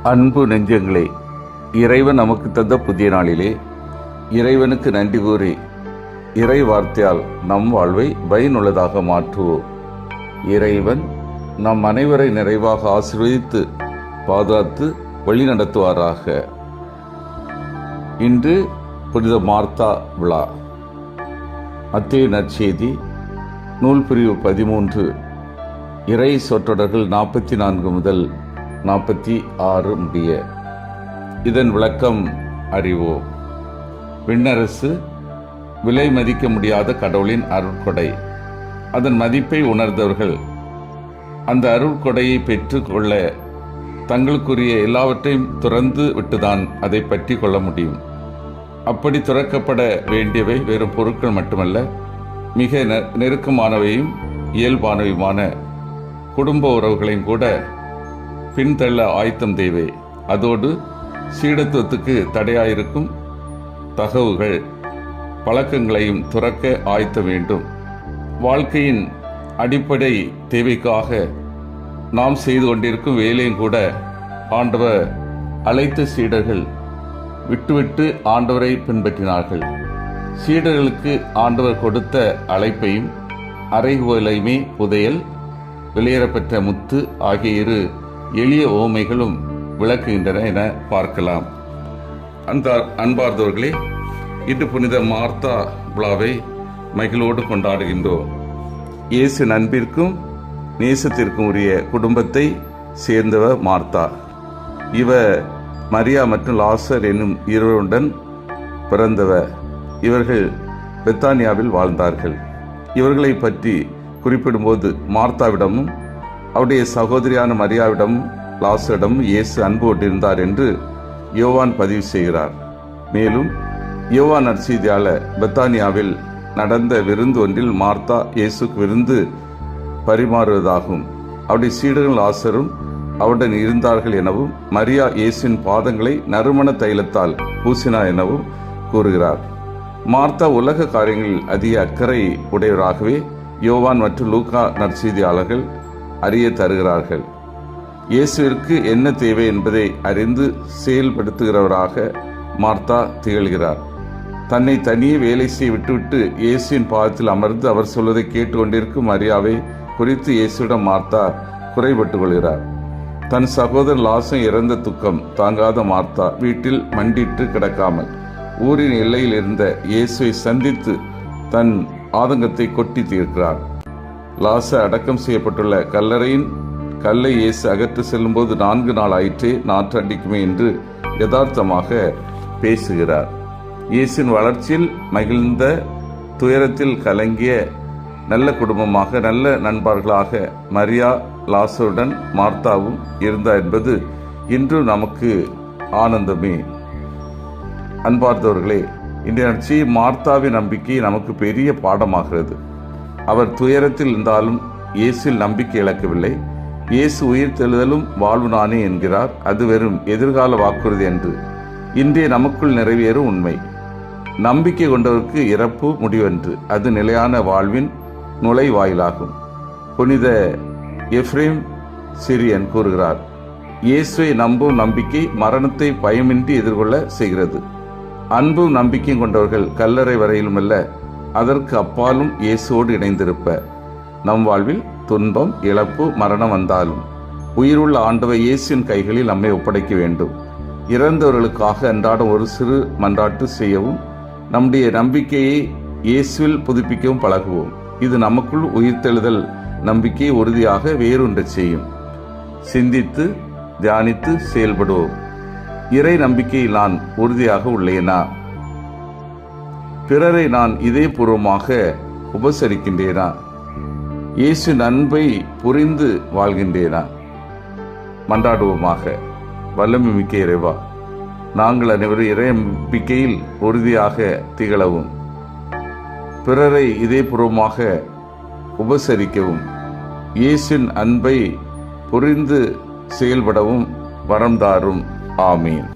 அன்பு நெஞ்சங்களே, இறைவன் நமக்கு தந்த புதிய நாளிலே இறைவனுக்கு நன்றி கூறி இறை வார்த்தையால் நம் வாழ்வை பயனுள்ளதாக மாற்றுவோம். இறைவன் நம் அனைவரை நிறைவாக ஆசீர்வதித்து பாதுகாத்து வழிநடத்துவாராக. இன்று புனித மார்த்தா விழா. மத்தேயு நற்செய்தி நூல் பிரிவு 13 இறை சொற்றொடர்கள் 44 முதல் 46 முடிய. இதன் விளக்கம் அறிவோம். விண்ணரசு விலை மதிக்க முடியாத கடவுளின் அருட்கொடை. அதன் மதிப்பை உணர்ந்தவர்கள் அந்த அருட்கொடையை பெற்று கொள்ள தங்களுக்குரிய எல்லாவற்றையும் துறந்து விட்டுதான் அதை பற்றி கொள்ள முடியும். அப்படி துறக்கப்பட வேண்டியவை வெறும் பொருட்கள் மட்டுமல்ல, மிக நெருக்கமானவையும் இயல்பானவையுமான குடும்ப உறவுகளையும் கூட பின்தள்ள ஆயத்தம் தேவை. அதோடு சீடத்துவத்துக்கு தடையாயிருக்கும் தகவுகள் பழக்கங்களையும் துறக்க ஆயத்த வேண்டும். வாழ்க்கையின் அடிப்படை தேவைக்காக நாம் செய்து கொண்டிருக்கும் வேலையும் கூட ஆண்டவர் அழைத்த சீடர்கள் விட்டுவிட்டு ஆண்டவரை பின்பற்றினார்கள். சீடர்களுக்கு ஆண்டவர் கொடுத்த அழைப்பையும் அறைகோலையுமே புதையல், வெளியேறப்பெற்ற முத்து ஆகிய இரு எளிய ஓமைகளும் விளக்குகின்றன என பார்க்கலாம். அந்த அன்பார்ந்தவர்களே, இன்று புனித மார்த்தா விழாவை மகிழ்வோடு கொண்டாடுகின்றோம். இயேசு அன்பிற்கும் நேசத்திற்கும் உரிய குடும்பத்தை சேர்ந்தவர் மார்த்தா. இவர் மரியா மற்றும் லாசர் என்னும் இருவருடன் பிறந்தவர். இவர்கள் பெத்தானியாவில் வாழ்ந்தார்கள். இவர்களை பற்றி குறிப்பிடும்போது மார்த்தாவிடமும் அவருடைய சகோதரியான மரியாவிடமும் லாசரிடமும் இயேசு அன்பு கொண்டிருந்தார் என்று யோவான் பதிவு செய்கிறார். மேலும் யோவான் நற்செய்தியாளர் பெத்தானியாவில் நடந்த விருந்து ஒன்றில் மார்த்தா இயேசுக்கு விருந்து பரிமாறுவதாகவும் அவருடைய சீடர்கள் லாசரும் அவருடன் இருந்தார்கள் எனவும் மரியா இயேசுவின் பாதங்களை நறுமண தைலத்தால் பூசினார் எனவும் கூறுகிறார். மார்த்தா உலக காரியங்களில் அதிக அக்கறை உடையவராகவே யோவான் மற்றும் லூக்கா நற்செய்தியாளர்கள் அறிய தருகிறார்கள். இயேசுவிற்கு என்ன தேவை என்பதை அறிந்து செயல்படுத்துகிறவராக மார்த்தா திகழ்கிறார். தன்னை தனியே வேலை செய்ய விட்டுவிட்டு இயேசுவின் பாதத்தில் அமர்ந்து அவர் சொல்வதை கேட்டுக்கொண்டிருக்கும் மரியாவை குறித்து இயேசுவிடம் மார்த்தா குறைபட்டுக் கொள்கிறார். தன் சகோதரன் லாசர் இறந்த துக்கம் தாங்காத மார்த்தா வீட்டில் மண்டிட்டு கிடக்காமல் ஊரின் எல்லையில் இருந்த இயேசுவை சந்தித்து தன் ஆதங்கத்தை கொட்டி தீர்க்கிறார். லாசர் அடக்கம் செய்யப்பட்டுள்ள கல்லறையின் கல்லை இயேசு அகற்று செல்லும் போது 4 நாள் ஆயிற்றே, நாற்று அடிக்குமே என்று யதார்த்தமாக பேசுகிறார். இயேசுவின் வளர்ச்சியில் மகிழ்ந்த துயரத்தில் கலங்கிய நல்ல குடும்பமாக, நல்ல நண்பர்களாக மரியா லாசருடன் மார்த்தாவும் இருந்தார் என்பது இன்று நமக்கு ஆனந்தமே. அன்பார்ந்தவர்களே, இன்றைய நற்செய்தி மார்த்தாவின் நம்பிக்கை நமக்கு பெரிய பாடமாகிறது. அவர் துயரத்தில் இருந்தாலும் இயேசுவில் நம்பிக்கை இழக்கவில்லை. இயேசு உயிர் தெழுதலும் வாழ்வு நானே என்கிறார். அது வெறும் எதிர்கால வாக்குறுதி என்று இன்றைய நமக்குள் நிறைவேறும் உண்மை. நம்பிக்கை கொண்டவருக்கு இறப்பு முடிவென்று, அது நிலையான வாழ்வின் நுழைவாயிலாகும். புனித எஃப்ரேம் சிரியன் கூறுகிறார், இயேசுவை நம்பும் நம்பிக்கை மரணத்தை பயமின்றி எதிர்கொள்ள செய்கிறது. அன்பும் நம்பிக்கையும் கொண்டவர்கள் கல்லறை வரையிலும் அல்ல, அதற்கு அப்பாலும் இயேசுவோடு இணைந்திருப்ப. நம் வாழ்வில் துன்பம், இழப்பு, மரணம் வந்தாலும் உயிருள்ள ஆண்டவர் இயேசுவின் கைகளில் நம்மை ஒப்படைக்க வேண்டும். இறந்தவர்களுக்காக அன்றாடம் ஒரு சிறு மன்றாட்டு செய்யவும், நம்முடைய நம்பிக்கையை இயேசுவில் புதுப்பிக்கவும் பழகுவோம். இது நமக்குள் உயிர்த்தெழுதல் நம்பிக்கையை உறுதியாக வேறொன்று செய்யும். சிந்தித்து தியானித்து செயல்படுவோம். இறை நம்பிக்கையில் நான் உறுதியாக உள்ளேனா? பிறரை நான் இதயபூர்வமாக உபசரிக்கின்றேனா? இயேசுவின் அன்பை புரிந்து வாழ்கின்றேனா? மன்றாடுவோமாக. வல்லமை மிக்க இறைவா, நாங்கள் அனைவரும் இறை நம்பிக்கையில் உறுதியாக திகழவும், பிறரை இதயபூர்வமாக உபசரிக்கவும், இயேசுவின் அன்பை புரிந்து செயல்படவும் வரம் தாரும். ஆமீன்.